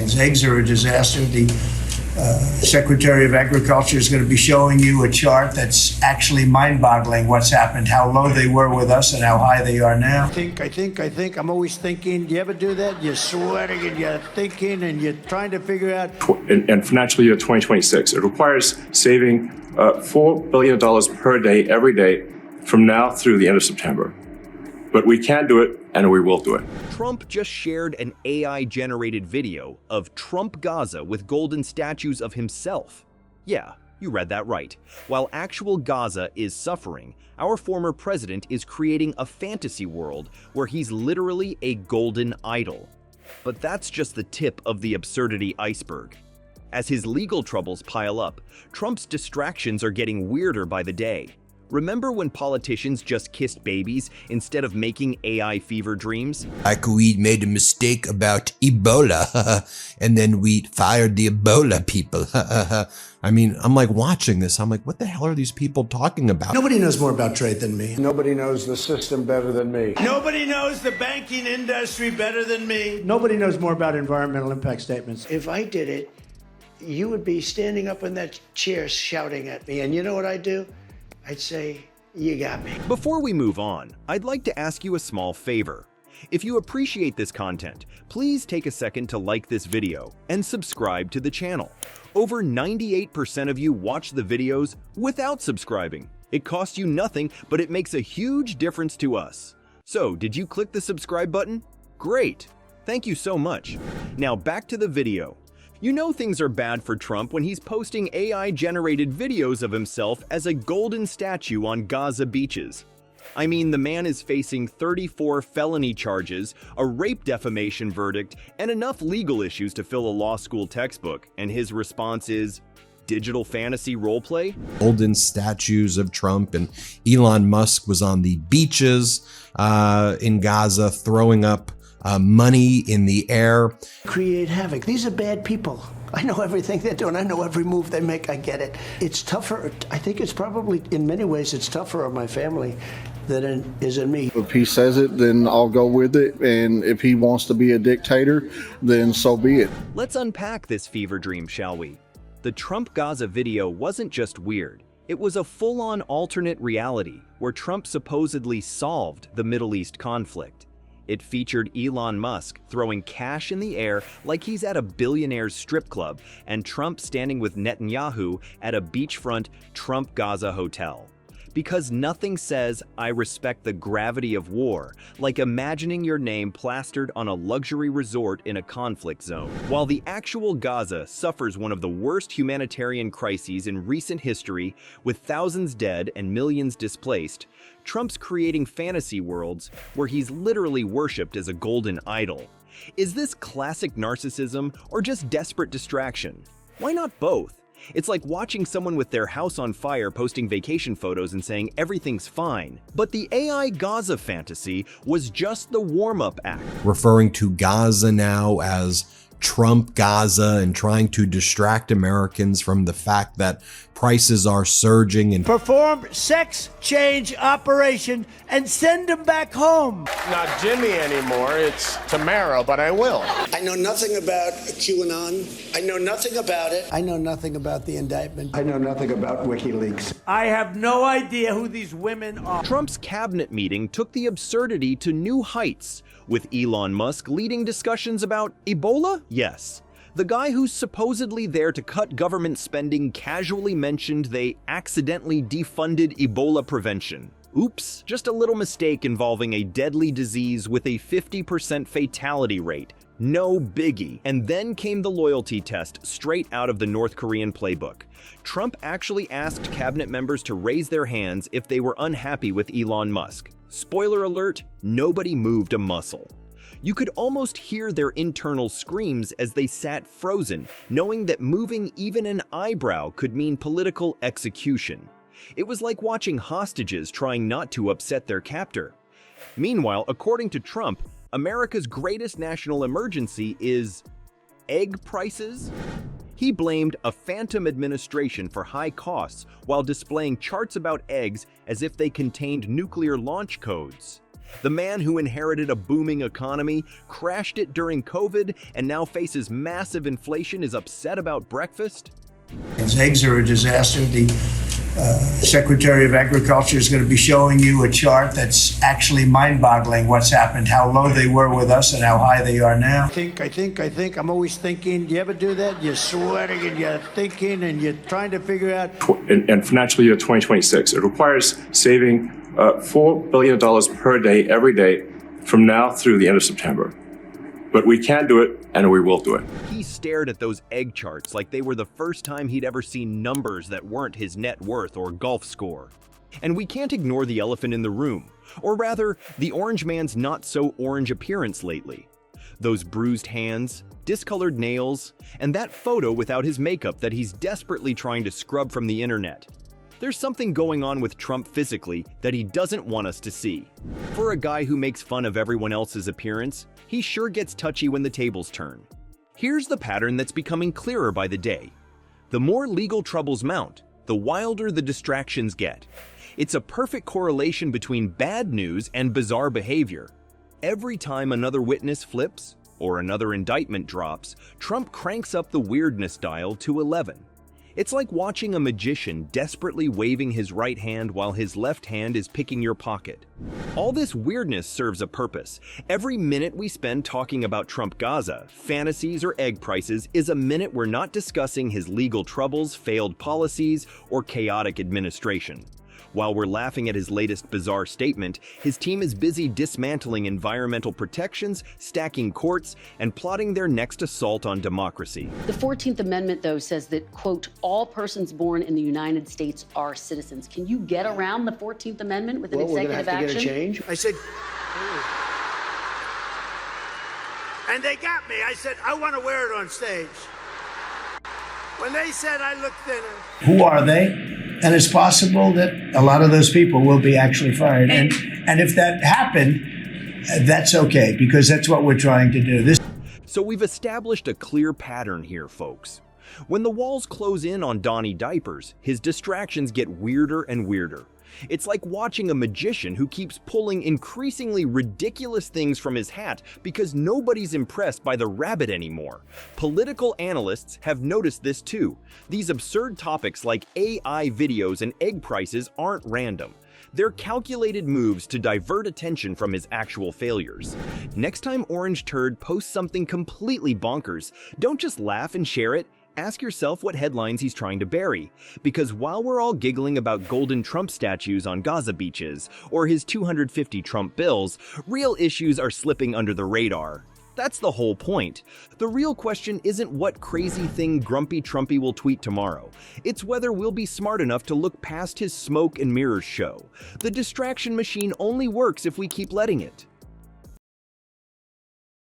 things. Eggs are a disaster. The Secretary of Agriculture is going to be showing you a chart that's actually mind-boggling what's happened, how low they were with us and how high they are now. I think. I'm always thinking. Do you ever do that? You're sweating and you're thinking and you're trying to figure out. In financial year 2026, it requires saving $4 billion per day, every day, from now through the end of September. But we can do it, and we will do it. Trump just shared an AI-generated video of Trump Gaza with golden statues of himself. Yeah, you read that right. While actual Gaza is suffering, our former president is creating a fantasy world where he's literally a golden idol. But that's just the tip of the absurdity iceberg. As his legal troubles pile up, Trump's distractions are getting weirder by the day. Remember when politicians just kissed babies instead of making AI fever dreams? Like we made a mistake about Ebola, and then we fired the Ebola people. I mean, I'm like watching this. I'm like, what the hell are these people talking about? Nobody knows more about trade than me. Nobody knows the system better than me. Nobody knows the banking industry better than me. Nobody knows more about environmental impact statements. If I did it, you would be standing up in that chair shouting at me. And you know what I'd do? I'd say, you got me. Before we move on, I'd like to ask you a small favor. If you appreciate this content, please take a second to like this video and subscribe to the channel. Over 98% of you watch the videos without subscribing. It costs you nothing, but it makes a huge difference to us. So, did you click the subscribe button? Great! Thank you so much. Now back to the video. You know things are bad for Trump when he's posting AI-generated videos of himself as a golden statue on Gaza beaches. I mean, the man is facing 34 felony charges, a rape defamation verdict, and enough legal issues to fill a law school textbook, and his response is digital fantasy roleplay? Golden statues of Trump, and Elon Musk was on the beaches in Gaza throwing up money in the air. Create havoc. These are bad people. I know everything they're doing. I know every move they make. I get it. It's tougher. I think it's probably, in many ways, it's tougher on my family than it is in me. If he says it, then I'll go with it. And if he wants to be a dictator, then so be it. Let's unpack this fever dream, shall we? The Trump Gaza video wasn't just weird. It was a full-on alternate reality where Trump supposedly solved the Middle East conflict. It featured Elon Musk throwing cash in the air like he's at a billionaire's strip club, and Trump standing with Netanyahu at a beachfront Trump Gaza hotel. Because nothing says, I respect the gravity of war, like imagining your name plastered on a luxury resort in a conflict zone. While the actual Gaza suffers one of the worst humanitarian crises in recent history, with thousands dead and millions displaced, Trump's creating fantasy worlds where he's literally worshipped as a golden idol. Is this classic narcissism or just desperate distraction? Why not both? It's like watching someone with their house on fire posting vacation photos and saying everything's fine. But the AI Gaza fantasy was just the warm-up act. Referring to Gaza now as Trump Gaza and trying to distract Americans from the fact that prices are surging and Perform sex change operation and send them back home. Not Jimmy anymore, it's tomorrow, but I will. I know nothing about QAnon. I know nothing about it. I know nothing about the indictment. I know nothing about WikiLeaks. I have no idea who these women are. Trump's cabinet meeting took the absurdity to new heights, with Elon Musk leading discussions about Ebola? Yes. The guy who's supposedly there to cut government spending casually mentioned they accidentally defunded Ebola prevention. Oops, just a little mistake involving a deadly disease with a 50% fatality rate. No biggie. And then came the loyalty test straight out of the North Korean playbook. Trump actually asked cabinet members to raise their hands if they were unhappy with Elon Musk. Spoiler alert, nobody moved a muscle. You could almost hear their internal screams as they sat frozen, knowing that moving even an eyebrow could mean political execution. It was like watching hostages trying not to upset their captor. Meanwhile, according to Trump, America's greatest national emergency is egg prices. He blamed a phantom administration for high costs while displaying charts about eggs as if they contained nuclear launch codes. The man who inherited a booming economy, crashed it during COVID, and now faces massive inflation is upset about breakfast? Eggs are a disaster. The Secretary of Agriculture is going to be showing you a chart that's actually mind-boggling what's happened, how low they were with us and how high they are now. I think. I'm always thinking. Do you ever do that? You're sweating and you're thinking and you're trying to figure out. In financial year 2026, it requires saving $4 billion per day, every day, from now through the end of September. But we can do it, and we will do it. He stared at those egg charts like they were the first time he'd ever seen numbers that weren't his net worth or golf score. And we can't ignore the elephant in the room, or rather, the orange man's not-so-orange appearance lately. Those bruised hands, discolored nails, and that photo without his makeup that he's desperately trying to scrub from the internet. There's something going on with Trump physically that he doesn't want us to see. For a guy who makes fun of everyone else's appearance, he sure gets touchy when the tables turn. Here's the pattern that's becoming clearer by the day. The more legal troubles mount, the wilder the distractions get. It's a perfect correlation between bad news and bizarre behavior. Every time another witness flips or another indictment drops, Trump cranks up the weirdness dial to 11. It's like watching a magician desperately waving his right hand while his left hand is picking your pocket. All this weirdness serves a purpose. Every minute we spend talking about Trump Gaza, fantasies, or egg prices is a minute we're not discussing his legal troubles, failed policies, or chaotic administration. While we're laughing at his latest bizarre statement, his team is busy dismantling environmental protections, stacking courts, and plotting their next assault on democracy. The 14th Amendment, though, says that, quote, all persons born in the United States are citizens. Can you get around the 14th Amendment with an executive action? We're going to have to get a change. I said, and they got me. I said, I want to wear it on stage. When they said I looked thinner. Who are they? And it's possible that a lot of those people will be actually fired. And if that happened, that's okay, because that's what we're trying to do. So we've established a clear pattern here, folks. When the walls close in on Donnie Diapers, his distractions get weirder and weirder. It's like watching a magician who keeps pulling increasingly ridiculous things from his hat because nobody's impressed by the rabbit anymore. Political analysts have noticed this too. These absurd topics like AI videos and egg prices aren't random. They're calculated moves to divert attention from his actual failures. Next time Orange Turd posts something completely bonkers, don't just laugh and share it. Ask yourself what headlines he's trying to bury. Because while we're all giggling about golden Trump statues on Gaza beaches or his 250 Trump bills, real issues are slipping under the radar. That's the whole point. The real question isn't what crazy thing Grumpy Trumpy will tweet tomorrow. It's whether we'll be smart enough to look past his smoke and mirrors show. The distraction machine only works if we keep letting it.